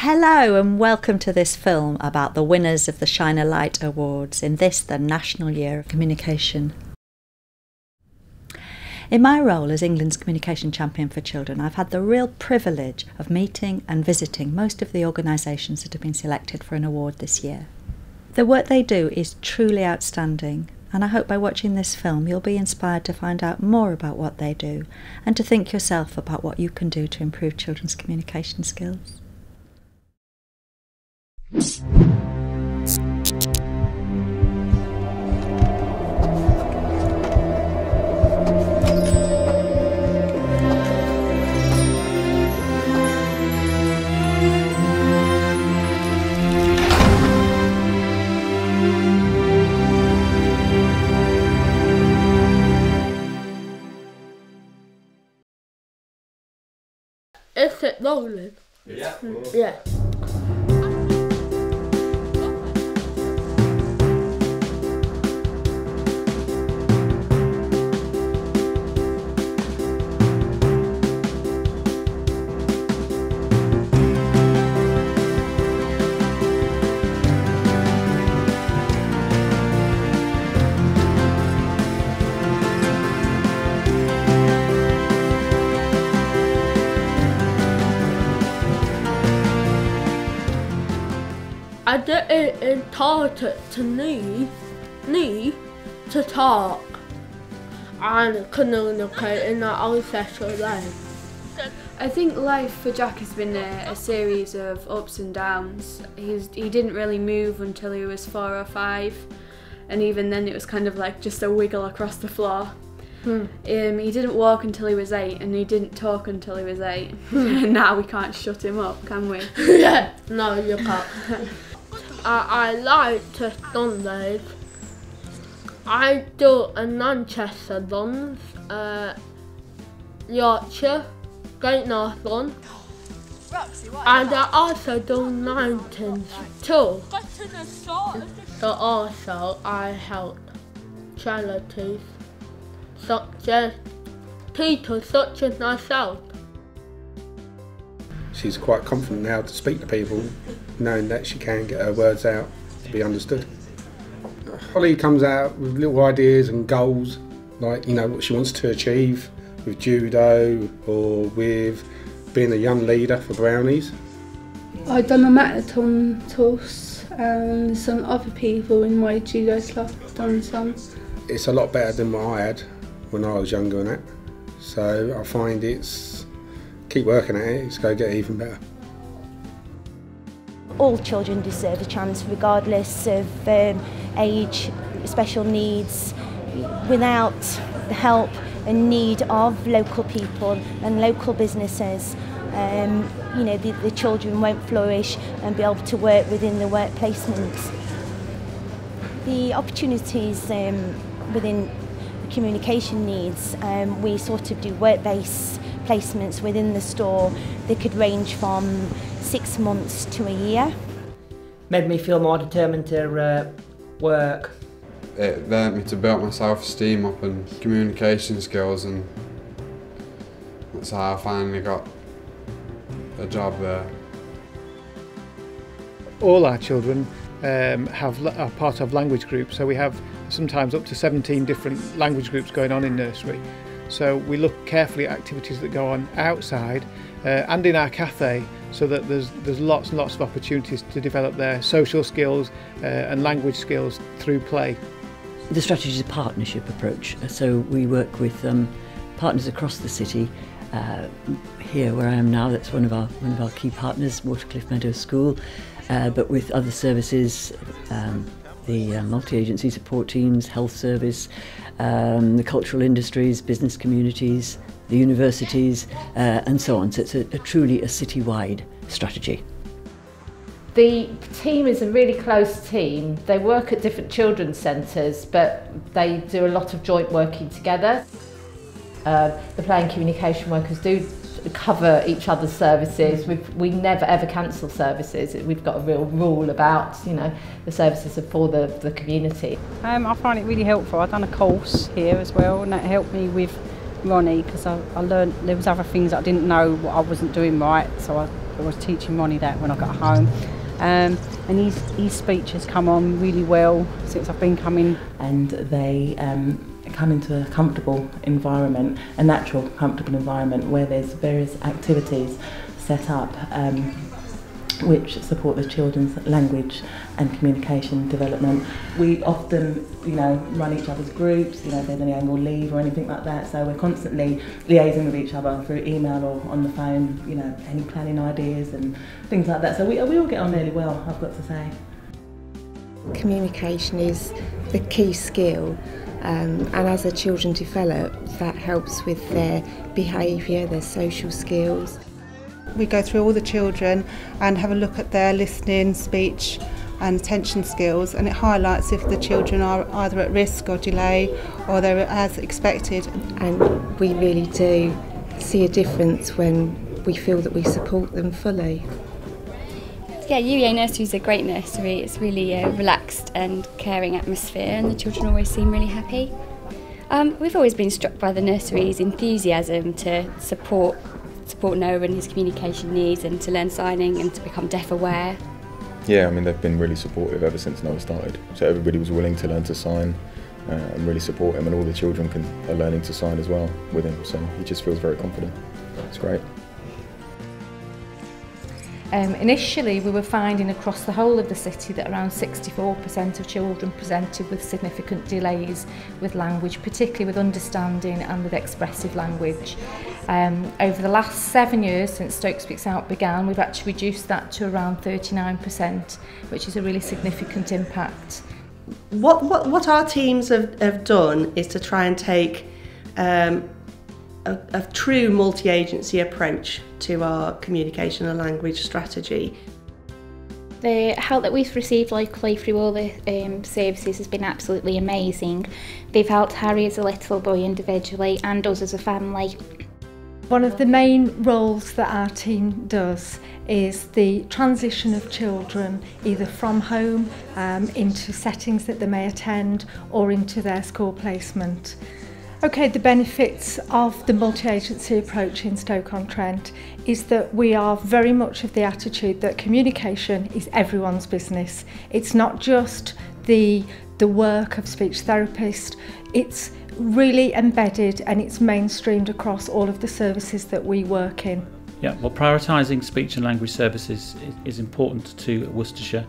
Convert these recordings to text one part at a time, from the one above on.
Hello and welcome to this film about the winners of the Shine a Light Awards in this, the National Year of Communication. In my role as England's Communication Champion for Children, I've had the real privilege of meeting and visiting most of the organisations that have been selected for an award this year. The work they do is truly outstanding, and I hope by watching this film you'll be inspired to find out more about what they do and to think yourself about what you can do to improve children's communication skills. Is it rolling? Yeah. Yeah. I didn't taught it to me to talk and communicate in an ancestral way. I think life for Jack has been a series of ups and downs. He didn't really move until he was 4 or 5, and even then it was kind of like just a wiggle across the floor. He didn't walk until he was 8, and he didn't talk until he was 8. And now we can't shut him up, can we? Yeah, no you can't. I like to Sundays. I do a Manchester runs, Yorkshire, Great North Run, and I also do mountains too. So also I help charities such as people such as myself. She's quite confident now to speak to people, knowing that she can get her words out to be understood. Holly comes out with little ideas and goals, like what she wants to achieve with judo or with being a young leader for Brownies. I've done a marathon course and some other people in my judo club have done some. It's a lot better than what I had when I was younger and that, so I find keep working at it, it's going to get even better. All children deserve a chance regardless of age, special needs, without the help and need of local people and local businesses. The children won't flourish and be able to work within the work placements. The opportunities within the communication needs, we sort of do work-based placements within the store. They could range from 6 months to a year. Made me feel more determined to work. It led me to build my self-esteem up and communication skills, and that's how I finally got a job there. All our children are part of language groups, so we have sometimes up to 17 different language groups going on in nursery. So we look carefully at activities that go on outside and in our cafe, so that there's lots and lots of opportunities to develop their social skills and language skills through play. The strategy is a partnership approach, so we work with partners across the city. Here where I am now, that's one of our key partners, Watercliff Meadows School, but with other services, the multi-agency support teams, health service, the cultural industries, business communities, the universities, and so on. So it's truly a city-wide strategy. The team is a really close team. They work at different children's centres, but they do a lot of joint working together. The play and communication workers do cover each other's services. We never ever cancel services. We've got a real rule about, the services are for the community. I find it really helpful. I've done a course here as well, and that helped me with Ronnie, because I learned there was other things I didn't know what I wasn't doing right, so I was teaching Ronnie that when I got home. And his speech has come on really well since I've been coming. And they come into a comfortable environment, a natural comfortable environment where there's various activities set up which support the children's language and communication development. We often, run each other's groups, if there's any annual leave or anything like that, so we're constantly liaising with each other through email or on the phone, any planning ideas and things like that. So we all get on really well, I've got to say. Communication is the key skill, and as the children develop, that helps with their behaviour, their social skills. We go through all the children and have a look at their listening, speech and attention skills, and it highlights if the children are either at risk or delay or they're as expected. And we really do see a difference when we feel that we support them fully. Yeah, UEA Nursery is a great nursery. It's really a relaxed and caring atmosphere, and the children always seem really happy. We've always been struck by the nursery's enthusiasm to support Noah and his communication needs, and to learn signing and to become deaf aware. Yeah, I mean, they've been really supportive ever since Noah started. So everybody was willing to learn to sign and really support him, and all the children are learning to sign as well with him. So he just feels very confident. It's great. Initially, we were finding across the whole of the city that around 64% of children presented with significant delays with language, particularly with understanding and with expressive language. Over the last 7 years since Stoke Speaks Out began, we've actually reduced that to around 39%, which is a really significant impact. What our teams have done is to try and take a true multi-agency approach to our communication and language strategy. The help that we've received locally through all the services has been absolutely amazing. They've helped Harry as a little boy individually and us as a family. One of the main roles that our team does is the transition of children either from home into settings that they may attend or into their school placement. Okay, the benefits of the multi-agency approach in Stoke-on-Trent is that we are very much of the attitude that communication is everyone's business. It's not just the work of speech therapists, it's really embedded and it's mainstreamed across all of the services that we work in. Yeah, well, prioritising speech and language services is important to Worcestershire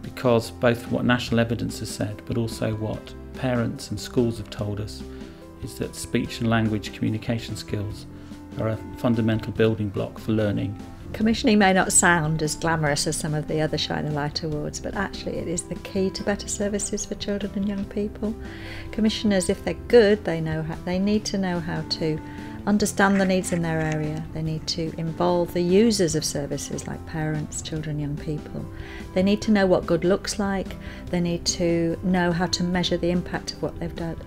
because both what national evidence has said but also what parents and schools have told us is that speech and language communication skills are a fundamental building block for learning. Commissioning may not sound as glamorous as some of the other Shine a Light awards, but actually it is the key to better services for children and young people. Commissioners, if they're good, they need to know how to understand the needs in their area. They need to involve the users of services like parents, children, young people. They need to know what good looks like. They need to know how to measure the impact of what they've done.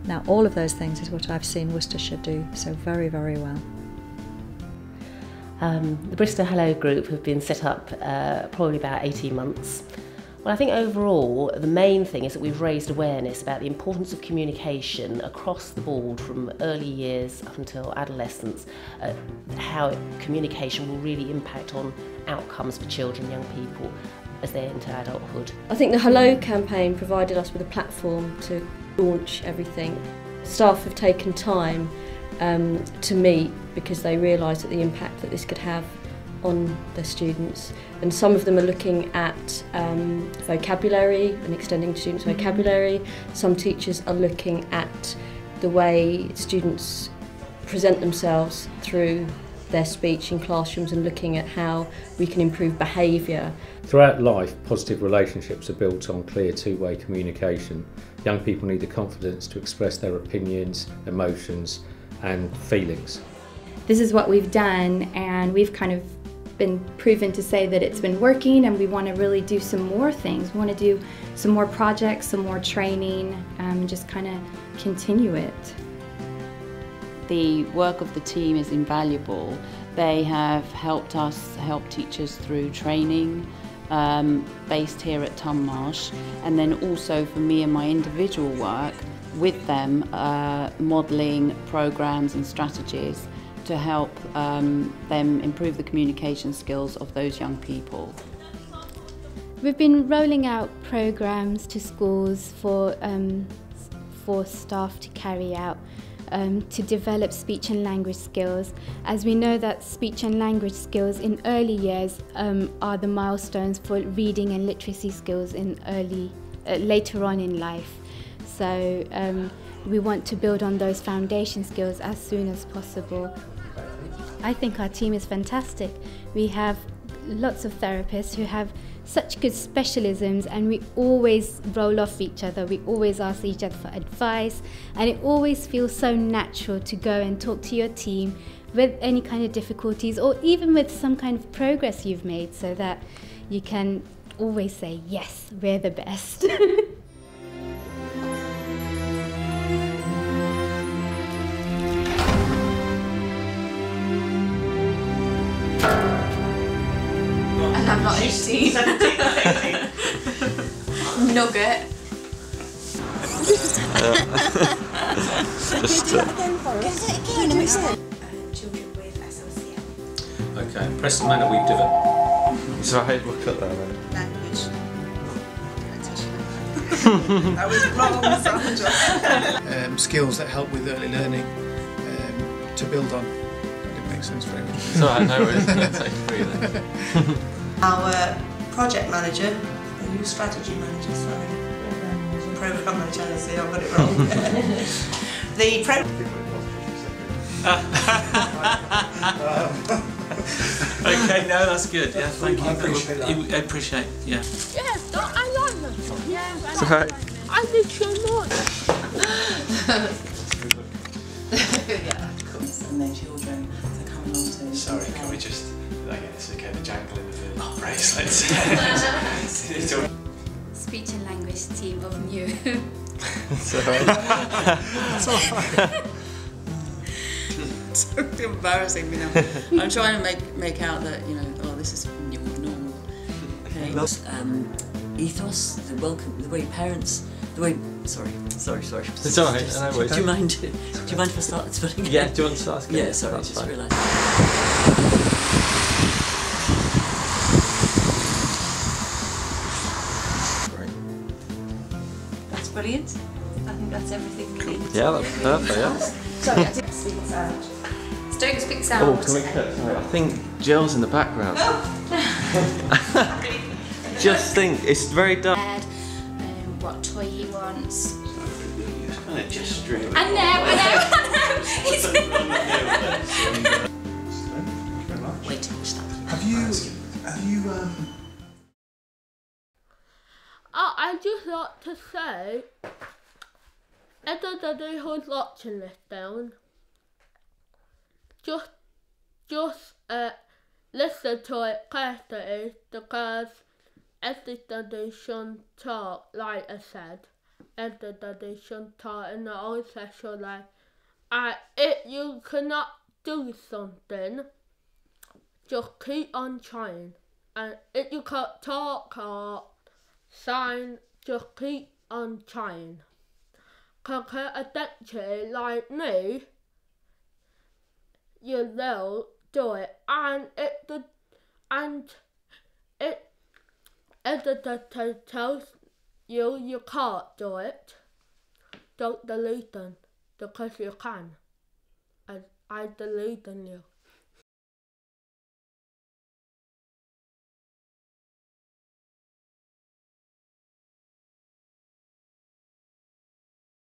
Now, all of those things is what I've seen Worcestershire do so very, very well. The Bristol Hello Group have been set up probably about 18 months. Well, I think overall the main thing is that we've raised awareness about the importance of communication across the board from early years up until adolescence, how communication will really impact on outcomes for children and young people as they enter adulthood. I think the Hello campaign provided us with a platform to launch everything. Staff have taken time to meet because they realise that the impact that this could have on their students, and some of them are looking at vocabulary and extending students' vocabulary. Some teachers are looking at the way students present themselves through their speech in classrooms and looking at how we can improve behaviour. Throughout life, positive relationships are built on clear two-way communication. Young people need the confidence to express their opinions, emotions and feelings. This is what we've done, and we've kind of been proven to say that it's been working, and we want to really do some more things. We want to do some more projects, some more training, just kind of continue it. The work of the team is invaluable. They have helped us help teachers through training based here at Tunmarsh, and then also for me and my individual work with them, modelling programmes and strategies to help them improve the communication skills of those young people. We've been rolling out programs to schools for staff to carry out to develop speech and language skills, as we know that speech and language skills in early years are the milestones for reading and literacy skills in later on in life. So we want to build on those foundation skills as soon as possible. I think our team is fantastic. We have lots of therapists who have such good specialisms, and we always roll off each other. We always ask each other for advice, and it always feels so natural to go and talk to your team with any kind of difficulties, or even with some kind of progress you've made, so that you can always say, yes, we're the best. I'm not 18. 17, 18. Nugget. Children with SLCM. Okay, Preston Manor we've developed. Sorry, we'll cut that one. Language. That was wrong, Sandra. Skills that help with early learning to build on. That didn't make sense for anyone. It's alright, no worries. Take a breather. Our project manager, are you strategy manager, sorry? Programme manager, I see, I got it wrong. The Okay, no, that's good. Yeah, thank you. I appreciate. Yeah. Yes, I like them. Yeah, It's alright. I did so much. Yeah, of course. And their children to come along to. Sorry, can we just, again, it's okay, the jangling of the bracelets. Speech and language team of new. It's alright. It's alright. It's so embarrassing me now. I'm trying to make out that, you know, oh, this is your normal thing. Ethos, the welcome, the way parents, the way. Sorry. It's alright, no worries. Do you mind if I start spelling? Yeah, do you want to start? Yeah, sorry, I just realised. That's brilliant. I think that's everything we need. Yeah, that's perfect, yeah. Sorry, I didn't speak sound. Don't speak sound. Oh, can we cut? Sorry, I think Jill's in the background. Just think, it's very dark. What toy he wants. Just stream. I know. He's way too much stuff. Have you I'd just like to say, everybody who's watching this down, just listen to it carefully, because everybody shouldn't talk, like I said. Everybody shouldn't talk in the old session like, if you cannot do something, just keep on trying. And if you can't talk or sign, just keep on trying. Because eventually, like me, you will do it. And if the doctor tells you can't do it, don't delete them, because you can. And I delete them you.